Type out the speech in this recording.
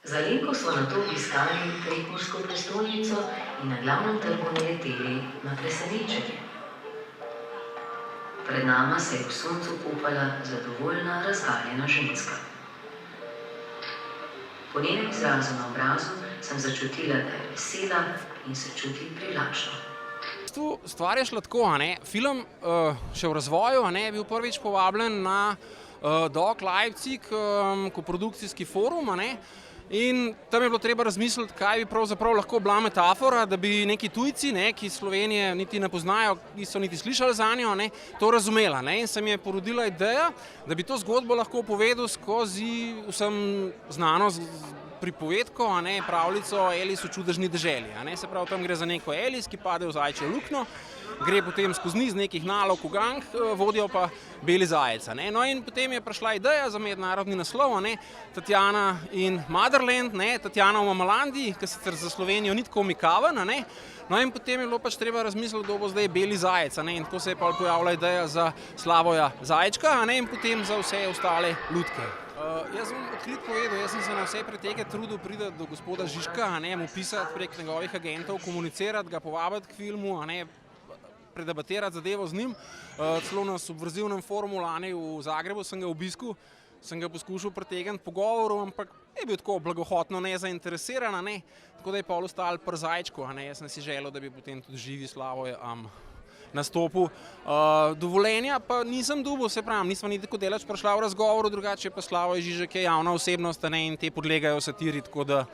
Z Alenko smo nato obiskali prekmursko prestolnico in na glavnem trgu naleteli na presenečenje. Pred nama se je v soncu kopala zadovoljna, razgaljena ženska. Po njenem izrazu na obrazu sem začutila, da je vesela in se čuti privlačno. Stvar je šla tako, film še v razvoju, je bil prvič povabljen na Doc Leipzig koprodukcijski forum, in tam je bilo treba razmisliti, kaj bi pravzaprav lahko bila metafora, da bi neki tujci, ki Slovenije niti ne poznajo, niso niti slišali zanjo, to razumela. In se mi je porodila ideja, da bi to zgodbo lahko povedal skozi vsem znano pripovedko, pravljico Alice v čudežni deželi. Se pravi, tam gre za neko Alice, ki pade v zajčjo luknjo, gre potem skozi niz nekih nalog v gang, vodijo pa beli zajec. No in potem je prišla ideja za mednarodni naslov, Tatjana in Motherland, Tatjana v Mamalandiji, ki sicer za Slovenijo ni tako mikaven, no in potem je bilo pač treba razmisliti, kdo bo zdaj beli zajec, in tako se je pa pojavila ideja za Slavoja Zajčka, in potem za vse ostale lutke. Jaz bom odkrit povedal, jaz sem se na vse pretege trudil priti do gospoda Žižka, mu pisati prek njegovih agentov, komunicirati, ga povabiti k filmu, predebatirati zadevo z njim. Celo na subverzivnem forumu lani v Zagrebu sem ga obiskal, sem ga poskušal pretegniti pogovoru, ampak je bil tako blagohotno nezainteresiran, tako da je pol ostal pri Zajčku. Jaz sem si želel, da bi potem tudi živi Slavoj nastopil. Dovoljenja pa nisem dobil, se pravim, nisva niti tako daleč prišla v razgovoru, drugače pa Slavoj Žižek je javna osebnost, in te podlegajo satiri, tako da